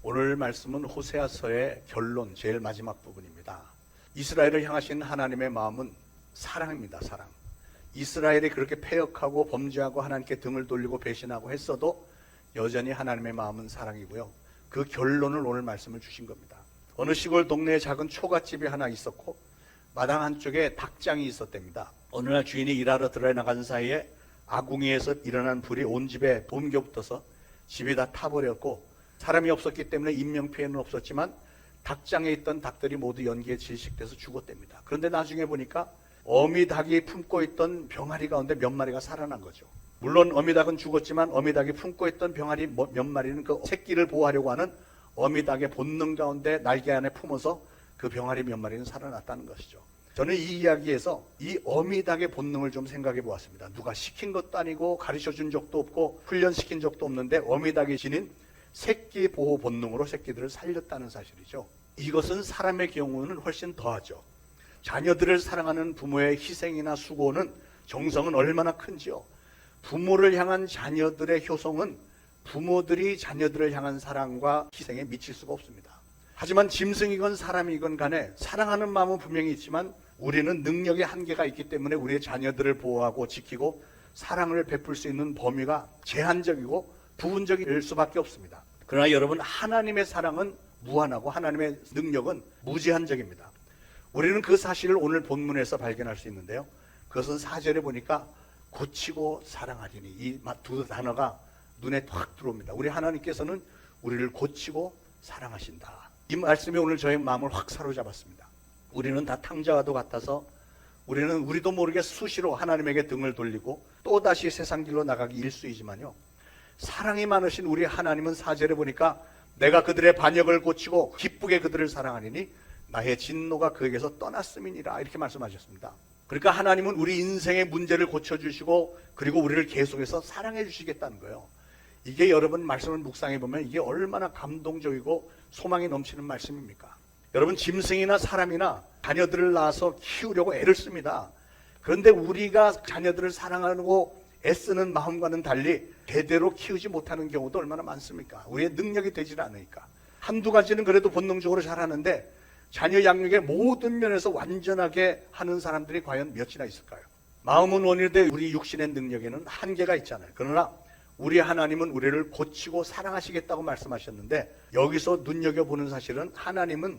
오늘 말씀은 호세아서의 결론 제일 마지막 부분입니다. 이스라엘을 향하신 하나님의 마음은 사랑입니다. 사랑. 이스라엘이 그렇게 패역하고 범죄하고 하나님께 등을 돌리고 배신하고 했어도 여전히 하나님의 마음은 사랑이고요. 그 결론을 오늘 말씀을 주신 겁니다. 어느 시골 동네에 작은 초가집이 하나 있었고 마당 한쪽에 닭장이 있었답니다. 어느 날 주인이 일하러 들어나간 사이에 아궁이에서 일어난 불이 온 집에 옮겨붙어서 집이 다 타버렸고 사람이 없었기 때문에 인명피해는 없었지만 닭장에 있던 닭들이 모두 연기에 질식돼서 죽었답니다. 그런데 나중에 보니까 어미닭이 품고 있던 병아리 가운데 몇 마리가 살아난 거죠. 물론 어미닭은 죽었지만 어미닭이 품고 있던 병아리 몇 마리는 그 새끼를 보호하려고 하는 어미닭의 본능 가운데 날개 안에 품어서 그 병아리 몇 마리는 살아났다는 것이죠. 저는 이 이야기에서 이 어미닭의 본능을 좀 생각해 보았습니다. 누가 시킨 것도 아니고 가르쳐 준 적도 없고 훈련시킨 적도 없는데 어미닭이 지닌 새끼 보호 본능으로 새끼들을 살렸다는 사실이죠. 이것은 사람의 경우는 훨씬 더하죠. 자녀들을 사랑하는 부모의 희생이나 수고는 정성은 얼마나 큰지요. 부모를 향한 자녀들의 효성은 부모들이 자녀들을 향한 사랑과 희생에 미칠 수가 없습니다. 하지만 짐승이건 사람이건 간에 사랑하는 마음은 분명히 있지만 우리는 능력의 한계가 있기 때문에 우리의 자녀들을 보호하고 지키고 사랑을 베풀 수 있는 범위가 제한적이고 부분적일 수밖에 없습니다. 그러나 여러분, 하나님의 사랑은 무한하고 하나님의 능력은 무제한적입니다. 우리는 그 사실을 오늘 본문에서 발견할 수 있는데요. 그것은 4절에 보니까 고치고 사랑하리니, 이 두 단어가 눈에 탁 들어옵니다. 우리 하나님께서는 우리를 고치고 사랑하신다. 이 말씀이 오늘 저의 마음을 확 사로잡았습니다. 우리는 다 탕자와도 같아서 우리도 모르게 수시로 하나님에게 등을 돌리고 또다시 세상 길로 나가기 일쑤이지만요, 사랑이 많으신 우리 하나님은 4절에 보니까 내가 그들의 반역을 고치고 기쁘게 그들을 사랑하리니 나의 진노가 그에게서 떠났음이니라, 이렇게 말씀하셨습니다. 그러니까 하나님은 우리 인생의 문제를 고쳐주시고 그리고 우리를 계속해서 사랑해 주시겠다는 거예요. 이게 여러분 말씀을 묵상해 보면 이게 얼마나 감동적이고 소망이 넘치는 말씀입니까? 여러분, 짐승이나 사람이나 자녀들을 낳아서 키우려고 애를 씁니다. 그런데 우리가 자녀들을 사랑하고 애쓰는 마음과는 달리 제대로 키우지 못하는 경우도 얼마나 많습니까? 우리의 능력이 되질 않으니까. 한두 가지는 그래도 본능적으로 잘하는데 자녀 양육의 모든 면에서 완전하게 하는 사람들이 과연 몇이나 있을까요? 마음은 원인데 우리 육신의 능력에는 한계가 있잖아요. 그러나 우리 하나님은 우리를 고치고 사랑하시겠다고 말씀하셨는데, 여기서 눈여겨보는 사실은 하나님은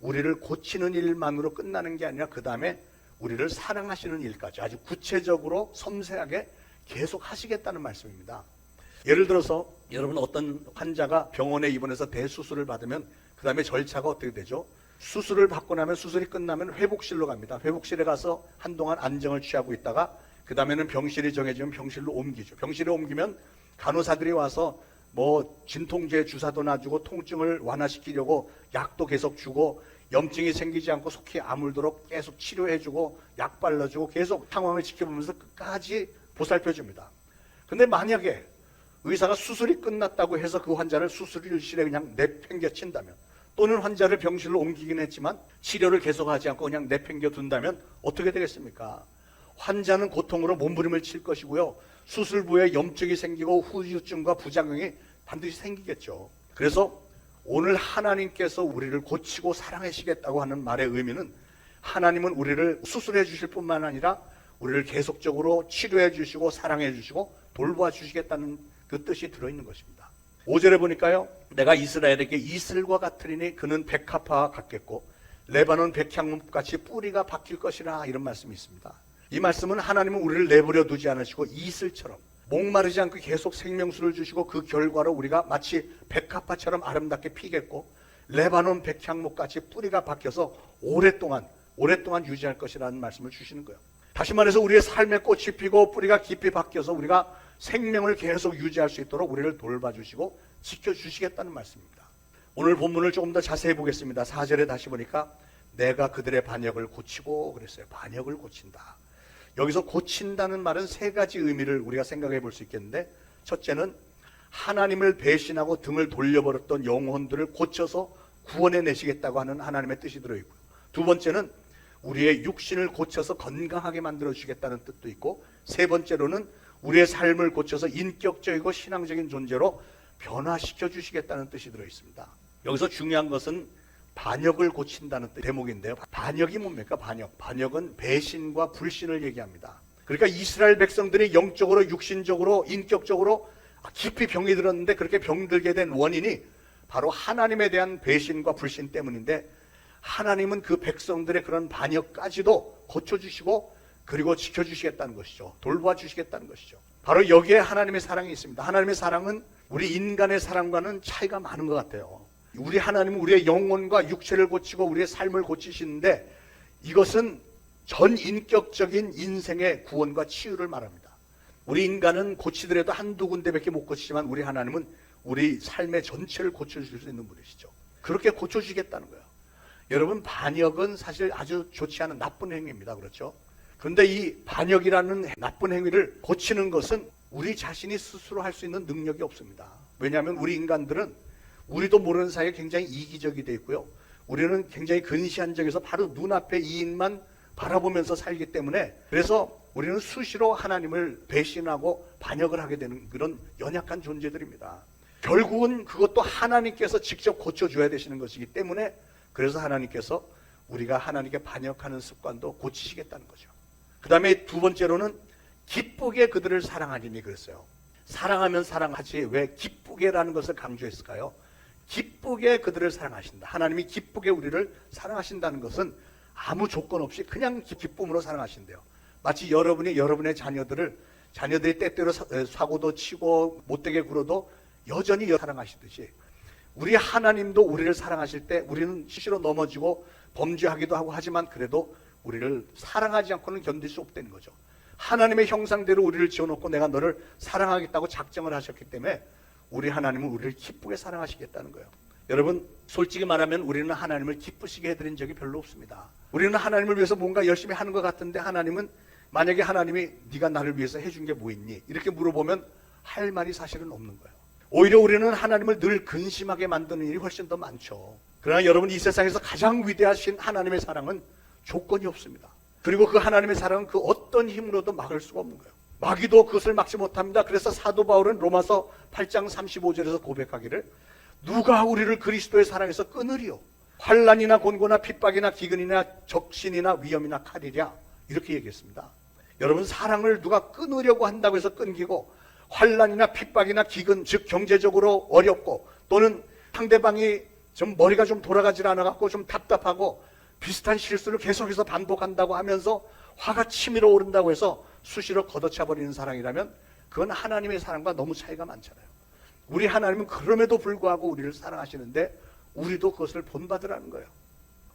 우리를 고치는 일만으로 끝나는 게 아니라 그 다음에 우리를 사랑하시는 일까지 아주 구체적으로 섬세하게 계속 하시겠다는 말씀입니다. 예를 들어서 여러분, 어떤 환자가 병원에 입원해서 대수술을 받으면 그 다음에 절차가 어떻게 되죠? 수술을 받고 나면, 수술이 끝나면 회복실로 갑니다. 회복실에 가서 한동안 안정을 취하고 있다가 그 다음에는 병실이 정해지면 병실로 옮기죠. 병실에 옮기면 간호사들이 와서 진통제 주사도 놔주고 통증을 완화시키려고 약도 계속 주고 염증이 생기지 않고 속히 아물도록 계속 치료해주고 약 발라주고 계속 상황을 지켜보면서 끝까지 보살펴줍니다. 근데 만약에 의사가 수술이 끝났다고 해서 그 환자를 수술실에 그냥 내팽겨 친다면, 또는 환자를 병실로 옮기긴 했지만 치료를 계속하지 않고 그냥 내팽겨 둔다면 어떻게 되겠습니까? 환자는 고통으로 몸부림을 칠 것이고요, 수술부에 염증이 생기고 후유증과 부작용이 반드시 생기겠죠. 그래서 오늘 하나님께서 우리를 고치고 사랑하시겠다고 하는 말의 의미는, 하나님은 우리를 수술해 주실 뿐만 아니라 우리를 계속적으로 치료해 주시고 사랑해 주시고 돌봐 주시겠다는 그 뜻이 들어있는 것입니다. 5절에 보니까요, 내가 이스라엘에게 이슬과 같으리니 그는 백합화와 같겠고 레바논 백향목같이 뿌리가 박힐 것이라, 이런 말씀이 있습니다. 이 말씀은 하나님은 우리를 내버려 두지 않으시고 이슬처럼 목마르지 않고 계속 생명수를 주시고 그 결과로 우리가 마치 백합화처럼 아름답게 피겠고 레바논 백향목같이 뿌리가 박혀서 오랫동안 유지할 것이라는 말씀을 주시는 거예요. 다시 말해서 우리의 삶에 꽃이 피고 뿌리가 깊이 박혀서 우리가 생명을 계속 유지할 수 있도록 우리를 돌봐주시고 지켜주시겠다는 말씀입니다. 오늘 본문을 조금 더 자세히 보겠습니다. 4절에 다시 보니까 내가 그들의 반역을 고치고 그랬어요. 반역을 고친다. 여기서 고친다는 말은 세 가지 의미를 우리가 생각해 볼 수 있겠는데, 첫째는 하나님을 배신하고 등을 돌려버렸던 영혼들을 고쳐서 구원해 내시겠다고 하는 하나님의 뜻이 들어있고요. 두 번째는 우리의 육신을 고쳐서 건강하게 만들어 주시겠다는 뜻도 있고, 세 번째로는 우리의 삶을 고쳐서 인격적이고 신앙적인 존재로 변화시켜 주시겠다는 뜻이 들어 있습니다. 여기서 중요한 것은 반역을 고친다는 대목인데요. 반역이 뭡니까? 반역은 배신과 불신을 얘기합니다. 그러니까 이스라엘 백성들이 영적으로, 육신적으로, 인격적으로 깊이 병이 들었는데 그렇게 병들게 된 원인이 바로 하나님에 대한 배신과 불신 때문인데, 하나님은 그 백성들의 그런 반역까지도 고쳐주시고 그리고 지켜주시겠다는 것이죠. 돌봐주시겠다는 것이죠. 바로 여기에 하나님의 사랑이 있습니다. 하나님의 사랑은 우리 인간의 사랑과는 차이가 많은 것 같아요. 우리 하나님은 우리의 영혼과 육체를 고치고 우리의 삶을 고치시는데, 이것은 전 인격적인 인생의 구원과 치유를 말합니다. 우리 인간은 고치더라도 한두 군데밖에 못 고치지만 우리 하나님은 우리 삶의 전체를 고쳐주실 수 있는 분이시죠. 그렇게 고쳐주시겠다는 거예요. 여러분, 반역은 사실 아주 좋지 않은 나쁜 행위입니다. 그렇죠? 그런데 이 반역이라는 나쁜 행위를 고치는 것은 우리 자신이 스스로 할 수 있는 능력이 없습니다. 왜냐하면 우리 인간들은 우리도 모르는 사이에 굉장히 이기적이 되어 있고요. 우리는 굉장히 근시안적에서 바로 눈앞에 이익만 바라보면서 살기 때문에, 그래서 우리는 수시로 하나님을 배신하고 반역을 하게 되는 그런 연약한 존재들입니다. 결국은 그것도 하나님께서 직접 고쳐줘야 되시는 것이기 때문에, 그래서 하나님께서 우리가 하나님께 반역하는 습관도 고치시겠다는 거죠. 그 다음에 두 번째로는 기쁘게 그들을 사랑하리니 그랬어요. 사랑하면 사랑하지 왜 기쁘게라는 것을 강조했을까요? 기쁘게 그들을 사랑하신다. 하나님이 기쁘게 우리를 사랑하신다는 것은 아무 조건 없이 그냥 기쁨으로 사랑하신대요. 마치 여러분이 여러분의 자녀들이 때때로 사고도 치고 못되게 굴어도 여전히 사랑하시듯이, 우리 하나님도 우리를 사랑하실 때 우리는 수시로 넘어지고 범죄하기도 하고 하지만 그래도 우리를 사랑하지 않고는 견딜 수 없다는 거죠. 하나님의 형상대로 우리를 지어놓고 내가 너를 사랑하겠다고 작정을 하셨기 때문에 우리 하나님은 우리를 기쁘게 사랑하시겠다는 거예요. 여러분, 솔직히 말하면 우리는 하나님을 기쁘시게 해드린 적이 별로 없습니다. 우리는 하나님을 위해서 뭔가 열심히 하는 것 같은데, 하나님은 만약에 하나님이 네가 나를 위해서 해준 게 뭐 있니? 이렇게 물어보면 할 말이 사실은 없는 거예요. 오히려 우리는 하나님을 늘 근심하게 만드는 일이 훨씬 더 많죠. 그러나 여러분, 이 세상에서 가장 위대하신 하나님의 사랑은 조건이 없습니다. 그리고 그 하나님의 사랑은 그 어떤 힘으로도 막을 수가 없는 거예요. 마귀도 그것을 막지 못합니다. 그래서 사도 바울은 로마서 8장 35절에서 고백하기를, 누가 우리를 그리스도의 사랑에서 끊으리요? 환난이나 곤고나 핍박이나 기근이나 적신이나 위험이나 칼이랴, 이렇게 얘기했습니다. 여러분, 사랑을 누가 끊으려고 한다고 해서 끊기고, 환난이나 핍박이나 기근, 즉 경제적으로 어렵고 또는 상대방이 좀 머리가 좀 돌아가질 않아갖고 좀 답답하고 비슷한 실수를 계속해서 반복한다고 하면서 화가 치밀어 오른다고 해서 수시로 걷어차버리는 사랑이라면 그건 하나님의 사랑과 너무 차이가 많잖아요. 우리 하나님은 그럼에도 불구하고 우리를 사랑하시는데 우리도 그것을 본받으라는 거예요.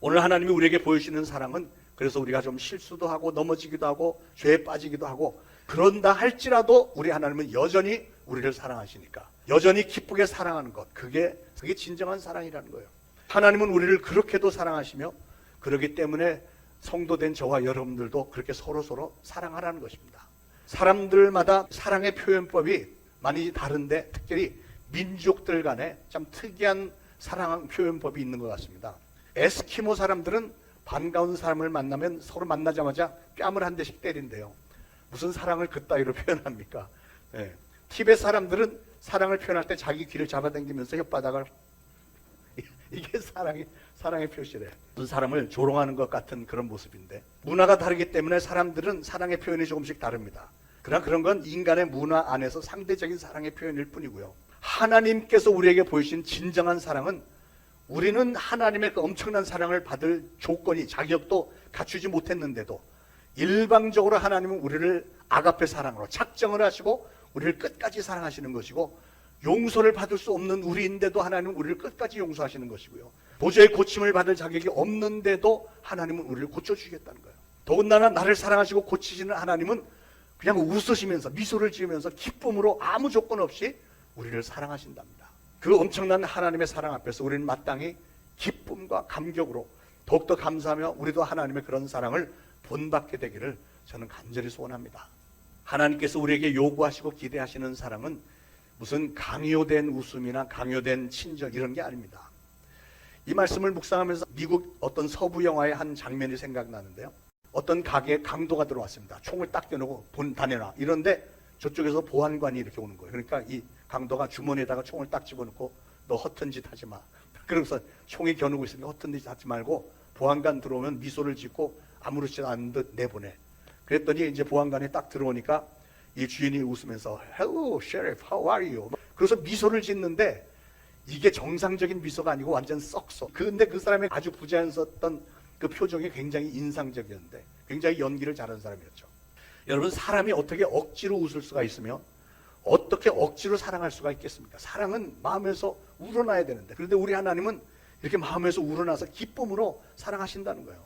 오늘 하나님이 우리에게 보여주시는 사랑은, 그래서 우리가 좀 실수도 하고 넘어지기도 하고 죄에 빠지기도 하고 그런다 할지라도 우리 하나님은 여전히 우리를 사랑하시니까 여전히 기쁘게 사랑하는 것, 그게 진정한 사랑이라는 거예요. 하나님은 우리를 그렇게도 사랑하시며, 그렇기 때문에 성도된 저와 여러분들도 그렇게 서로 사랑하라는 것입니다. 사람들마다 사랑의 표현법이 많이 다른데 특별히 민족들 간에 참 특이한 사랑 표현법이 있는 것 같습니다. 에스키모 사람들은 반가운 사람을 만나면 서로 만나자마자 뺨을 한 대씩 때린대요. 무슨 사랑을 그따위로 표현합니까? 네. 티벳 사람들은 사랑을 표현할 때 자기 귀를 잡아당기면서 혓바닥을 이게 사랑의 표시래. 무슨 사람을 조롱하는 것 같은 그런 모습인데, 문화가 다르기 때문에 사람들은 사랑의 표현이 조금씩 다릅니다. 그러나 그런 건 인간의 문화 안에서 상대적인 사랑의 표현일 뿐이고요. 하나님께서 우리에게 보이신 진정한 사랑은, 우리는 하나님의 그 엄청난 사랑을 받을 조건이, 자격도 갖추지 못했는데도 일방적으로 하나님은 우리를 아가페 사랑으로 작정을 하시고 우리를 끝까지 사랑하시는 것이고, 용서를 받을 수 없는 우리인데도 하나님은 우리를 끝까지 용서하시는 것이고요. 도저히 고침을 받을 자격이 없는데도 하나님은 우리를 고쳐주시겠다는 거예요. 더군다나 나를 사랑하시고 고치시는 하나님은 그냥 웃으시면서 미소를 지으면서 기쁨으로 아무 조건 없이 우리를 사랑하신답니다. 그 엄청난 하나님의 사랑 앞에서 우리는 마땅히 기쁨과 감격으로 더욱더 감사하며 우리도 하나님의 그런 사랑을 본받게 되기를 저는 간절히 소원합니다. 하나님께서 우리에게 요구하시고 기대하시는 사랑은 무슨 강요된 웃음이나 강요된 친절 이런 게 아닙니다. 이 말씀을 묵상하면서 미국 어떤 서부 영화의 한 장면이 생각나는데요. 어떤 가게에 강도가 들어왔습니다. 총을 딱 떼놓고 돈 다 내놔. 이런데 저쪽에서 보안관이 이렇게 오는 거예요. 그러니까 이 강도가 주머니에다가 총을 딱 집어넣고 너 허튼 짓 하지 마. 그러면서 총이 겨누고 있으니까 허튼 짓 하지 말고 보안관 들어오면 미소를 짓고 아무렇지도 않은 듯 내보내. 그랬더니 이제 보안관이 딱 들어오니까 이 주인이 웃으면서 Hello, Sheriff, how are you? 그래서 미소를 짓는데 이게 정상적인 미소가 아니고 완전 썩소. 근데 그 사람의 아주 부자연스럽던 그 표정이 굉장히 인상적이었는데 굉장히 연기를 잘하는 사람이었죠. 여러분, 사람이 어떻게 억지로 웃을 수가 있으며 어떻게 억지로 사랑할 수가 있겠습니까? 사랑은 마음에서 우러나야 되는데, 그런데 우리 하나님은 이렇게 마음에서 우러나서 기쁨으로 사랑하신다는 거예요.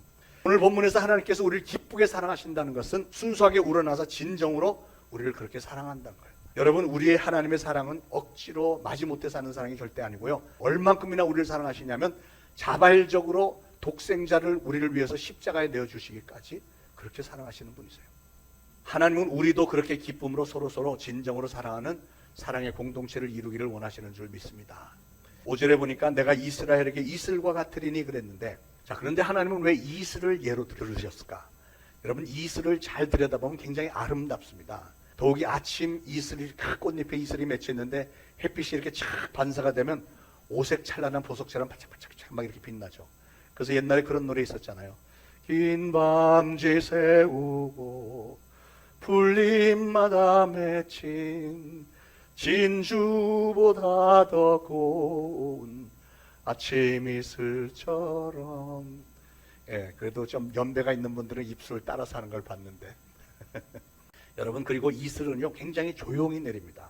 오늘 본문에서 하나님께서 우리를 기쁘게 사랑하신다는 것은 순수하게 우러나서 진정으로 우리를 그렇게 사랑한다는 거예요. 여러분, 우리의 하나님의 사랑은 억지로 마지못해 사는 사랑이 절대 아니고요, 얼만큼이나 우리를 사랑하시냐면 자발적으로 독생자를 우리를 위해서 십자가에 내어주시기까지 그렇게 사랑하시는 분이세요. 하나님은 우리도 그렇게 기쁨으로 서로서로 진정으로 사랑하는 사랑의 공동체를 이루기를 원하시는 줄 믿습니다. 5절에 보니까 내가 이스라엘에게 이슬과 같으리니 그랬는데, 자, 그런데 하나님은 왜 이슬을 예로 들으셨을까? 여러분, 이슬을 잘 들여다보면 굉장히 아름답습니다. 더욱이 아침 이슬이, 꽃잎에 이슬이 맺혀 있는데 햇빛이 이렇게 착 반사가 되면 오색 찬란한 보석처럼 반짝반짝 막 이렇게 빛나죠. 그래서 옛날에 그런 노래 있었잖아요. 긴 밤지 새우고 풀잎마다 맺힌 진주보다 더 고운 아침 이슬처럼. 예, 그래도 좀 연배가 있는 분들은 입술을 따라서 하는 걸 봤는데 여러분, 그리고 이슬은요 굉장히 조용히 내립니다.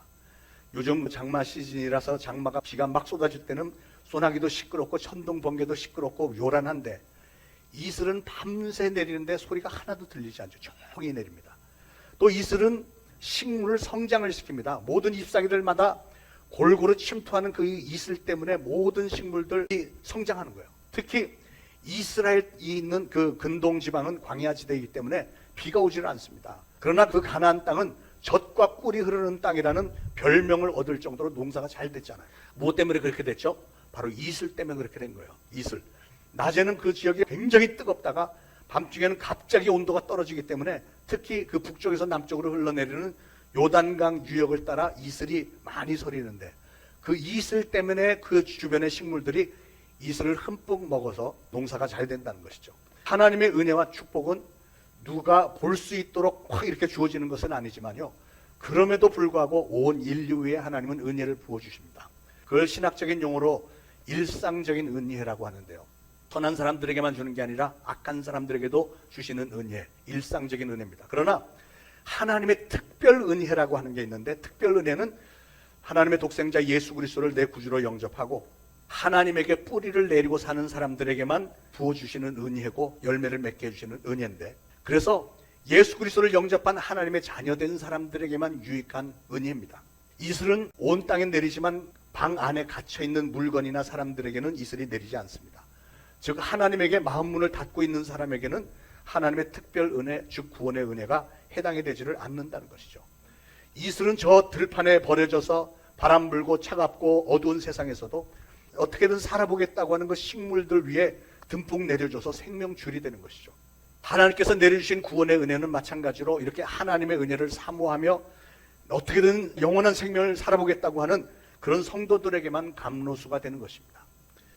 요즘 장마 시즌이라서 장마가 비가 막 쏟아질 때는 소나기도 시끄럽고 천둥 번개도 시끄럽고 요란한데, 이슬은 밤새 내리는데 소리가 하나도 들리지 않죠. 조용히 내립니다. 또 이슬은 식물을 성장을 시킵니다. 모든 잎사귀들마다 골고루 침투하는 그 이슬 때문에 모든 식물들이 성장하는 거예요. 특히 이스라엘이 있는 그 근동 지방은 광야지대이기 때문에 비가 오지를 않습니다. 그러나 그 가나안 땅은 젖과 꿀이 흐르는 땅이라는 별명을 얻을 정도로 농사가 잘 됐잖아요. 무엇 때문에 그렇게 됐죠? 바로 이슬 때문에 그렇게 된 거예요. 이슬. 낮에는 그 지역이 굉장히 뜨겁다가 밤중에는 갑자기 온도가 떨어지기 때문에 특히 그 북쪽에서 남쪽으로 흘러내리는 요단강 유역을 따라 이슬이 많이 서리는데, 그 이슬 때문에 그 주변의 식물들이 이슬을 흠뻑 먹어서 농사가 잘 된다는 것이죠. 하나님의 은혜와 축복은 누가 볼 수 있도록 확 이렇게 주어지는 것은 아니지만요, 그럼에도 불구하고 온 인류 위에 하나님은 은혜를 부어주십니다. 그걸 신학적인 용어로 일상적인 은혜라고 하는데요, 선한 사람들에게만 주는 게 아니라 악한 사람들에게도 주시는 은혜, 일상적인 은혜입니다. 그러나 하나님의 특별 은혜라고 하는 게 있는데, 특별 은혜는 하나님의 독생자 예수 그리스도를 내 구주로 영접하고 하나님에게 뿌리를 내리고 사는 사람들에게만 부어주시는 은혜고 열매를 맺게 해주시는 은혜인데, 그래서 예수 그리스도를 영접한 하나님의 자녀된 사람들에게만 유익한 은혜입니다. 이슬은 온 땅에 내리지만 방 안에 갇혀있는 물건이나 사람들에게는 이슬이 내리지 않습니다. 즉 하나님에게 마음문을 닫고 있는 사람에게는 하나님의 특별 은혜, 즉 구원의 은혜가 해당이 되지를 않는다는 것이죠. 이슬은 저 들판에 버려져서 바람 불고 차갑고 어두운 세상에서도 어떻게든 살아보겠다고 하는 그 식물들 위에 듬뿍 내려줘서 생명줄이 되는 것이죠. 하나님께서 내려주신 구원의 은혜는 마찬가지로 이렇게 하나님의 은혜를 사모하며 어떻게든 영원한 생명을 살아보겠다고 하는 그런 성도들에게만 감로수가 되는 것입니다.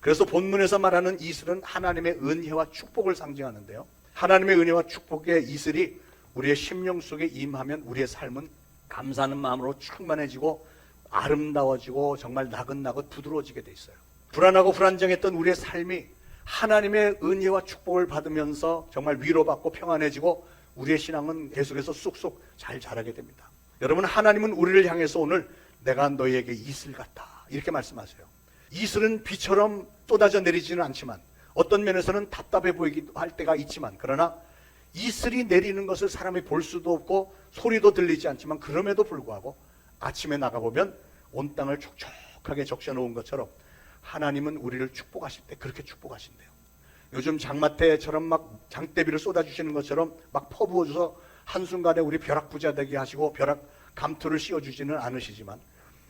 그래서 본문에서 말하는 이슬은 하나님의 은혜와 축복을 상징하는데요, 하나님의 은혜와 축복의 이슬이 우리의 심령 속에 임하면 우리의 삶은 감사하는 마음으로 충만해지고 아름다워지고 정말 나긋나긋 부드러워지게 돼 있어요. 불안하고 불안정했던 우리의 삶이 하나님의 은혜와 축복을 받으면서 정말 위로받고 평안해지고 우리의 신앙은 계속해서 쑥쑥 잘 자라게 됩니다. 여러분, 하나님은 우리를 향해서 오늘 내가 너희에게 이슬 같다 이렇게 말씀하세요. 이슬은 비처럼 쏟아져 내리지는 않지만 어떤 면에서는 답답해 보이기도 할 때가 있지만, 그러나 이슬이 내리는 것을 사람이 볼 수도 없고 소리도 들리지 않지만 그럼에도 불구하고 아침에 나가보면 온 땅을 촉촉하게 적셔놓은 것처럼 하나님은 우리를 축복하실 때 그렇게 축복하신대요. 요즘 장마 때처럼 막 장대비를 쏟아주시는 것처럼 막 퍼부어줘서 한순간에 우리 벼락부자 되게 하시고 벼락 감투를 씌워주지는 않으시지만,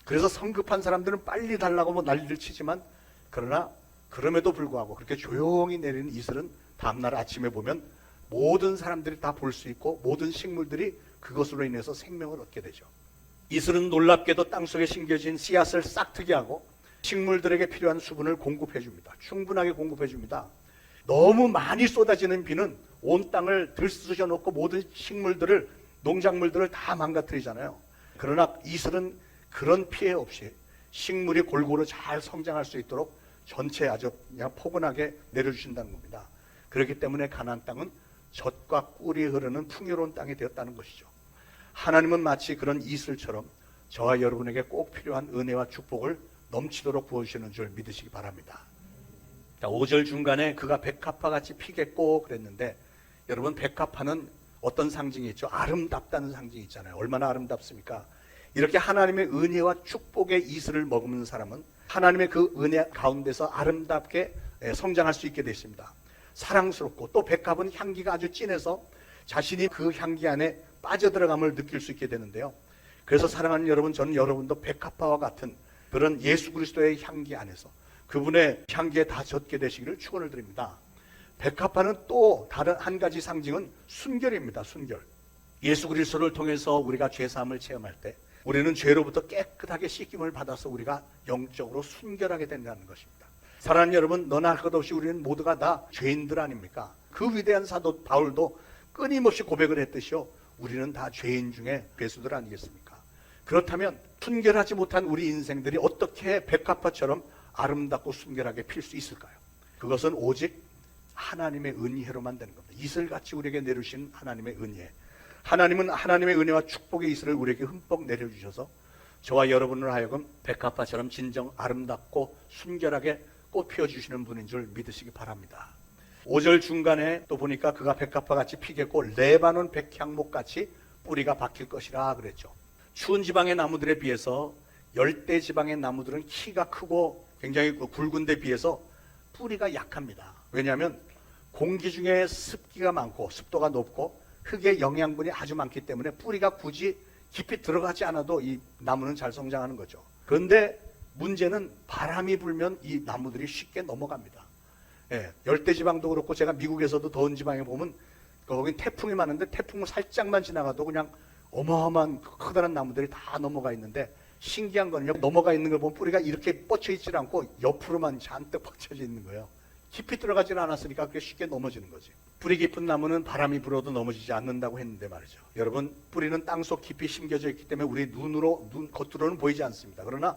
그래서 성급한 사람들은 빨리 달라고 뭐 난리를 치지만, 그러나 그럼에도 불구하고 그렇게 조용히 내리는 이슬은 다음날 아침에 보면 모든 사람들이 다 볼 수 있고 모든 식물들이 그것으로 인해서 생명을 얻게 되죠. 이슬은 놀랍게도 땅속에 심겨진 씨앗을 싹트게 하고 식물들에게 필요한 수분을 공급해 줍니다. 충분하게 공급해 줍니다. 너무 많이 쏟아지는 비는 온 땅을 들쑤셔 놓고 모든 식물들을, 농작물들을 다 망가뜨리잖아요. 그러나 이슬은 그런 피해 없이 식물이 골고루 잘 성장할 수 있도록 전체 아주 그냥 포근하게 내려주신다는 겁니다. 그렇기 때문에 가나안 땅은 젖과 꿀이 흐르는 풍요로운 땅이 되었다는 것이죠. 하나님은 마치 그런 이슬처럼 저와 여러분에게 꼭 필요한 은혜와 축복을 넘치도록 부어주시는 줄 믿으시기 바랍니다. 5절 중간에 그가 백합화 같이 피겠고 그랬는데, 여러분 백합화는 어떤 상징이 있죠? 아름답다는 상징이 있잖아요. 얼마나 아름답습니까? 이렇게 하나님의 은혜와 축복의 이슬을 머금는 사람은 하나님의 그 은혜 가운데서 아름답게 성장할 수 있게 되십니다. 사랑스럽고, 또 백합은 향기가 아주 진해서 자신이 그 향기 안에 빠져들어감을 느낄 수 있게 되는데요. 그래서 사랑하는 여러분, 저는 여러분도 백합화와 같은 그런 예수 그리스도의 향기 안에서 그분의 향기에 다 젖게 되시기를 축원을 드립니다. 백합화는 또 다른 한 가지 상징은 순결입니다. 순결. 예수 그리스도를 통해서 우리가 죄사함을 체험할 때 우리는 죄로부터 깨끗하게 씻김을 받아서 우리가 영적으로 순결하게 된다는 것입니다. 사랑하는 여러분, 너나 할 것 없이 우리는 모두가 다 죄인들 아닙니까? 그 위대한 사도 바울도 끊임없이 고백을 했듯이요, 우리는 다 죄인 중에 괴수들 아니겠습니까? 그렇다면 순결하지 못한 우리 인생들이 어떻게 백합화처럼 아름답고 순결하게 필 수 있을까요? 그것은 오직 하나님의 은혜로만 되는 겁니다. 이슬같이 우리에게 내려주신 하나님의 은혜. 하나님은 하나님의 은혜와 축복의 이슬을 우리에게 흠뻑 내려주셔서 저와 여러분을 하여금 백합화처럼 진정 아름답고 순결하게 꽃 피워주시는 분인 줄 믿으시기 바랍니다. 5절 중간에 또 보니까 그가 백합화같이 피겠고 레바논 백향목같이 뿌리가 박힐 것이라 그랬죠. 추운 지방의 나무들에 비해서 열대 지방의 나무들은 키가 크고 굉장히 굵은 데 비해서 뿌리가 약합니다. 왜냐하면 공기 중에 습기가 많고 습도가 높고 흙의 영양분이 아주 많기 때문에 뿌리가 굳이 깊이 들어가지 않아도 이 나무는 잘 성장하는 거죠. 그런데 문제는 바람이 불면 이 나무들이 쉽게 넘어갑니다. 열대지방도 그렇고, 제가 미국에서도 더운 지방에 보면 거기 태풍이 많은데 태풍을 살짝만 지나가도 그냥 어마어마한 커다란 나무들이 다 넘어가 있는데, 신기한 거는요, 넘어가 있는 걸 보면 뿌리가 이렇게 뻗쳐 있지 않고 옆으로만 잔뜩 뻗쳐져 있는 거예요. 깊이 들어가지는 않았으니까 그게 쉽게 넘어지는 거지. 뿌리 깊은 나무는 바람이 불어도 넘어지지 않는다고 했는데 말이죠. 여러분, 뿌리는 땅속 깊이 심겨져 있기 때문에 우리 눈 겉으로는 보이지 않습니다. 그러나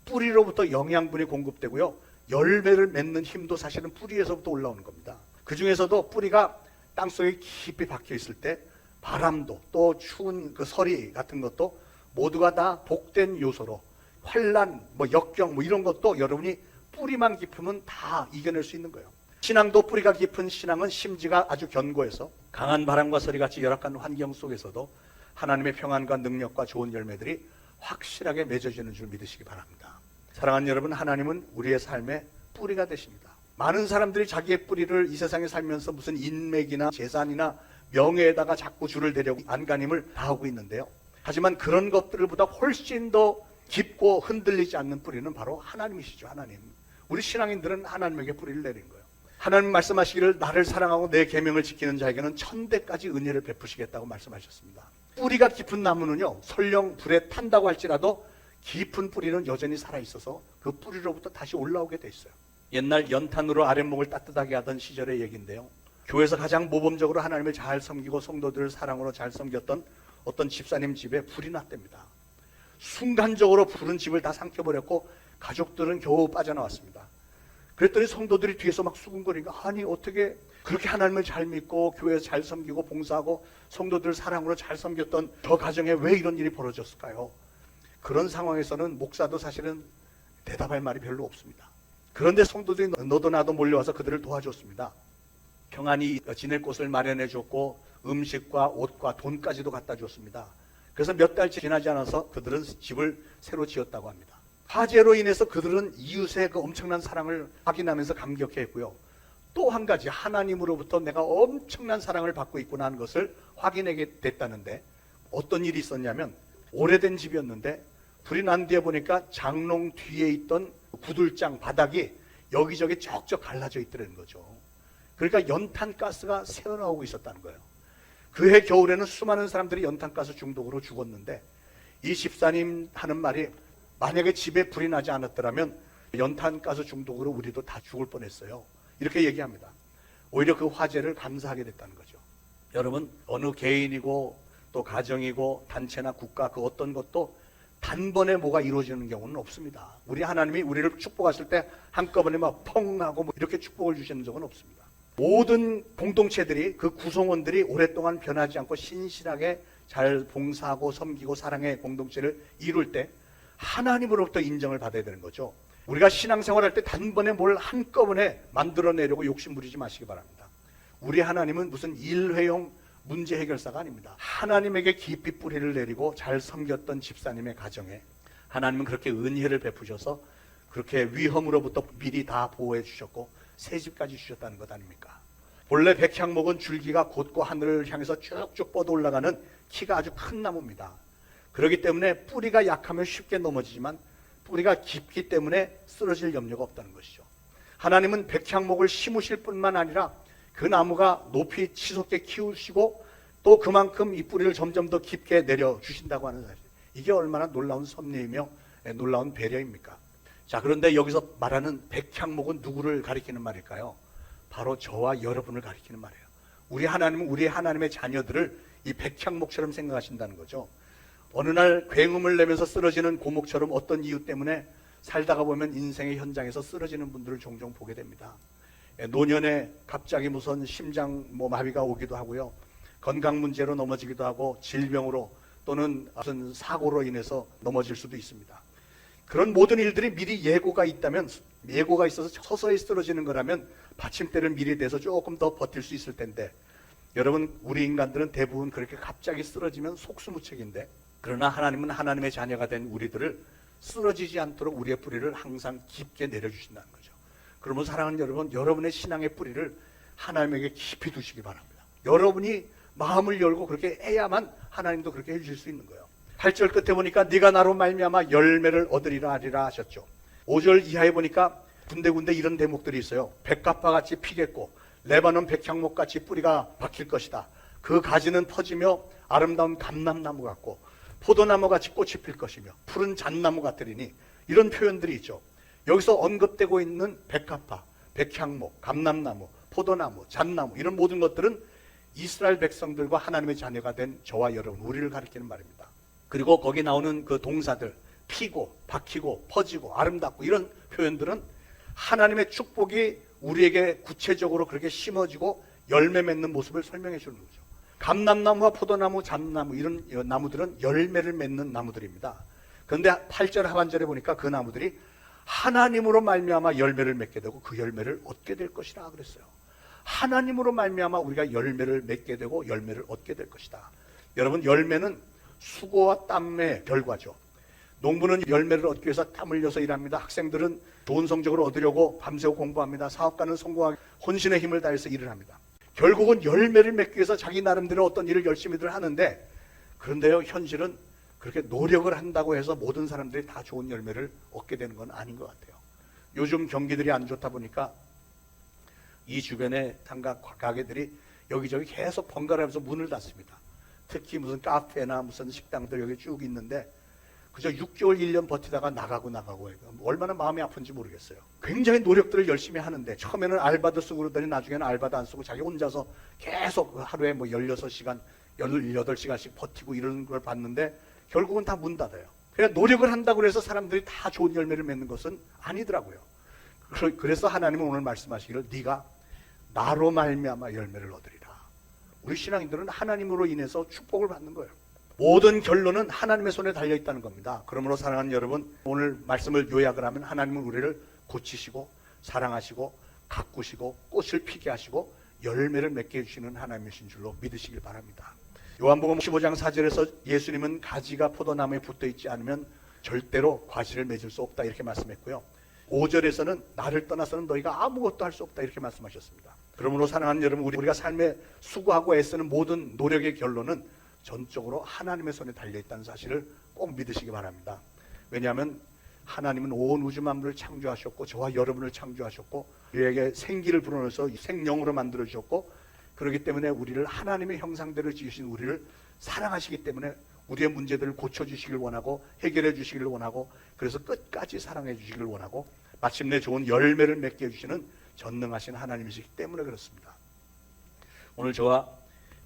뿌리로부터 영양분이 공급되고요, 열매를 맺는 힘도 사실은 뿌리에서부터 올라오는 겁니다. 그 중에서도 뿌리가 땅속에 깊이 박혀 있을 때 바람도, 또 추운 그 서리 같은 것도 모두가 다 복된 요소로, 환란, 역경 이런 것도 여러분이 뿌리만 깊으면 다 이겨낼 수 있는 거예요. 신앙도 뿌리가 깊은 신앙은 심지가 아주 견고해서 강한 바람과 서리같이 열악한 환경 속에서도 하나님의 평안과 능력과 좋은 열매들이 확실하게 맺어지는 줄 믿으시기 바랍니다. 사랑하는 여러분, 하나님은 우리의 삶의 뿌리가 되십니다. 많은 사람들이 자기의 뿌리를 이 세상에 살면서 무슨 인맥이나 재산이나 명예에다가 자꾸 줄을 대려고 안간힘을 다하고 있는데요. 하지만 그런 것들보다 훨씬 더 깊고 흔들리지 않는 뿌리는 바로 하나님이시죠. 하나님. 우리 신앙인들은 하나님에게 뿌리를 내린 거예요. 하나님 말씀하시기를 나를 사랑하고 내 계명을 지키는 자에게는 천대까지 은혜를 베푸시겠다고 말씀하셨습니다. 뿌리가 깊은 나무는요, 설령 불에 탄다고 할지라도 깊은 뿌리는 여전히 살아있어서 그 뿌리로부터 다시 올라오게 돼 있어요. 옛날 연탄으로 아랫목을 따뜻하게 하던 시절의 얘기인데요, 교회에서 가장 모범적으로 하나님을 잘 섬기고 성도들을 사랑으로 잘 섬겼던 어떤 집사님 집에 불이 났답니다. 순간적으로 불은 집을 다 삼켜버렸고 가족들은 겨우 빠져나왔습니다. 그랬더니 성도들이 뒤에서 막 수군거리니까, 아니 어떻게 그렇게 하나님을 잘 믿고 교회에서 잘 섬기고 봉사하고 성도들 사랑으로 잘 섬겼던 저 가정에 왜 이런 일이 벌어졌을까요? 그런 상황에서는 목사도 사실은 대답할 말이 별로 없습니다. 그런데 성도들이 너도 나도 몰려와서 그들을 도와줬습니다. 평안히 지낼 곳을 마련해 줬고 음식과 옷과 돈까지도 갖다 줬습니다. 그래서 몇 달치 지나지 않아서 그들은 집을 새로 지었다고 합니다. 화재로 인해서 그들은 이웃의 그 엄청난 사랑을 확인하면서 감격했고요, 또 한 가지 하나님으로부터 내가 엄청난 사랑을 받고 있구나 하는 것을 확인하게 됐다는데, 어떤 일이 있었냐면, 오래된 집이었는데 불이 난 뒤에 보니까 장롱 뒤에 있던 구들장 바닥이 여기저기 쩍쩍 갈라져 있더라는 거죠. 그러니까 연탄가스가 새어나오고 있었다는 거예요. 그해 겨울에는 수많은 사람들이 연탄가스 중독으로 죽었는데 이 집사님 하는 말이 만약에 집에 불이 나지 않았더라면 연탄가스 중독으로 우리도 다 죽을 뻔했어요. 이렇게 얘기합니다. 오히려 그 화재를 감사하게 됐다는 거죠. 여러분, 어느 개인이고 또 가정이고 단체나 국가 그 어떤 것도 단번에 뭐가 이루어지는 경우는 없습니다. 우리 하나님이 우리를 축복하실 때 한꺼번에 막 펑 하고 뭐 이렇게 축복을 주시는 적은 없습니다. 모든 공동체들이 그 구성원들이 오랫동안 변하지 않고 신실하게 잘 봉사하고 섬기고 사랑의 공동체를 이룰 때 하나님으로부터 인정을 받아야 되는 거죠. 우리가 신앙생활할 때 단번에 뭘 한꺼번에 만들어내려고 욕심 부리지 마시기 바랍니다. 우리 하나님은 무슨 일회용 문제 해결사가 아닙니다. 하나님에게 깊이 뿌리를 내리고 잘 섬겼던 집사님의 가정에 하나님은 그렇게 은혜를 베푸셔서 그렇게 위험으로부터 미리 다 보호해 주셨고 새 집까지 주셨다는 것 아닙니까? 본래 백향목은 줄기가 곧고 하늘을 향해서 쭉쭉 뻗어 올라가는 키가 아주 큰 나무입니다. 그렇기 때문에 뿌리가 약하면 쉽게 넘어지지만 뿌리가 깊기 때문에 쓰러질 염려가 없다는 것이죠. 하나님은 백향목을 심으실 뿐만 아니라 그 나무가 높이 치솟게 키우시고 또 그만큼 이 뿌리를 점점 더 깊게 내려주신다고 하는 사실. 이게 얼마나 놀라운 섭리이며 놀라운 배려입니까? 자, 그런데 여기서 말하는 백향목은 누구를 가리키는 말일까요? 바로 저와 여러분을 가리키는 말이에요. 우리 하나님은 우리 하나님의 자녀들을 이 백향목처럼 생각하신다는 거죠. 어느 날 굉음을 내면서 쓰러지는 고목처럼 어떤 이유 때문에 살다가 보면 인생의 현장에서 쓰러지는 분들을 종종 보게 됩니다. 노년에 갑자기 무슨 심장 마비가 오기도 하고요. 건강 문제로 넘어지기도 하고 질병으로 또는 무슨 사고로 인해서 넘어질 수도 있습니다. 그런 모든 일들이 미리 예고가 있다면, 예고가 있어서 서서히 쓰러지는 거라면 받침대를 미리 대서 조금 더 버틸 수 있을 텐데, 여러분, 우리 인간들은 대부분 그렇게 갑자기 쓰러지면 속수무책인데, 그러나 하나님은 하나님의 자녀가 된 우리들을 쓰러지지 않도록 우리의 뿌리를 항상 깊게 내려주신다는 거죠. 그러면 사랑하는 여러분, 여러분의 신앙의 뿌리를 하나님에게 깊이 두시기 바랍니다. 여러분이 마음을 열고 그렇게 해야만 하나님도 그렇게 해주실 수 있는 거예요. 8절 끝에 보니까 네가 나로 말미암아 열매를 얻으리라 하리라 하셨죠. 5절 이하에 보니까 군데군데 이런 대목들이 있어요. 백합화 같이 피겠고 레바논 백향목 같이 뿌리가 박힐 것이다. 그 가지는 퍼지며 아름다운 감람나무 같고 포도나무 같이 꽃이 필 것이며 푸른 잣나무 같으리니, 이런 표현들이 있죠. 여기서 언급되고 있는 백합화, 백향목, 감람나무, 포도나무, 잣나무, 이런 모든 것들은 이스라엘 백성들과 하나님의 자녀가 된 저와 여러분, 우리를 가리키는 말입니다. 그리고 거기 나오는 그 동사들, 피고, 박히고, 퍼지고, 아름답고, 이런 표현들은 하나님의 축복이 우리에게 구체적으로 그렇게 심어지고 열매 맺는 모습을 설명해 주는 거죠. 감람나무와 포도나무, 잣나무, 이런 나무들은 열매를 맺는 나무들입니다. 그런데 8절 하반절에 보니까 그 나무들이 하나님으로 말미암아 열매를 맺게 되고 그 열매를 얻게 될 것이라 그랬어요. 하나님으로 말미암아 우리가 열매를 맺게 되고 열매를 얻게 될 것이다. 여러분, 열매는 수고와 땀의 결과죠. 농부는 열매를 얻기 위해서 땀 흘려서 일합니다. 학생들은 좋은 성적을 얻으려고 밤새고 공부합니다. 사업가는 성공하기 혼신의 힘을 다해서 일을 합니다. 결국은 열매를 맺기 위해서 자기 나름대로 어떤 일을 열심히들 하는데, 그런데요, 현실은 그렇게 노력을 한다고 해서 모든 사람들이 다 좋은 열매를 얻게 되는 건 아닌 것 같아요. 요즘 경기들이 안 좋다 보니까 이 주변의 상가 가게들이 여기저기 계속 번갈아가면서 문을 닫습니다. 특히 무슨 카페나 무슨 식당들 여기 쭉 있는데 그저 6개월 1년 버티다가 나가고 해요. 얼마나 마음이 아픈지 모르겠어요. 굉장히 노력들을 열심히 하는데 처음에는 알바도 쓰고 그러더니 나중에는 알바도 안 쓰고 자기 혼자서 계속 하루에 16시간 18시간씩 버티고 이러는 걸 봤는데 결국은 다 문 닫아요. 그냥 노력을 한다고 해서 사람들이 다 좋은 열매를 맺는 것은 아니더라고요. 그래서 하나님은 오늘 말씀하시기를 네가 나로 말미암아 열매를 얻으리라. 우리 신앙인들은 하나님으로 인해서 축복을 받는 거예요. 모든 결론은 하나님의 손에 달려있다는 겁니다. 그러므로 사랑하는 여러분, 오늘 말씀을 요약을 하면 하나님은 우리를 고치시고 사랑하시고 가꾸시고 꽃을 피게 하시고 열매를 맺게 해주시는 하나님이신 줄로 믿으시길 바랍니다. 요한복음 15장 4절에서 예수님은 가지가 포도나무에 붙어있지 않으면 절대로 과실을 맺을 수 없다 이렇게 말씀했고요. 5절에서는 나를 떠나서는 너희가 아무것도 할 수 없다 이렇게 말씀하셨습니다. 그러므로 사랑하는 여러분, 우리가 삶에 수고하고 애쓰는 모든 노력의 결론은 전적으로 하나님의 손에 달려있다는 사실을 꼭 믿으시기 바랍니다. 왜냐하면 하나님은 온 우주 만물을 창조하셨고 저와 여러분을 창조하셨고 우리에게 생기를 불어넣어서 생명으로 만들어주셨고, 그렇기 때문에 우리를 하나님의 형상대로 지으신 우리를 사랑하시기 때문에 우리의 문제들을 고쳐주시길 원하고 해결해 주시길 원하고 그래서 끝까지 사랑해 주시길 원하고 마침내 좋은 열매를 맺게 해주시는 전능하신 하나님이시기 때문에 그렇습니다. 오늘 저와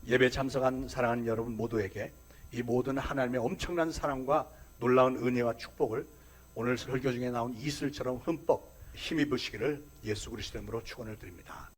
예배 참석한 사랑하는 여러분 모두에게 이 모든 하나님의 엄청난 사랑과 놀라운 은혜와 축복을 오늘 설교 중에 나온 이슬처럼 흠뻑 힘입으시기를 예수 그리스도 이름으로 축원을 드립니다.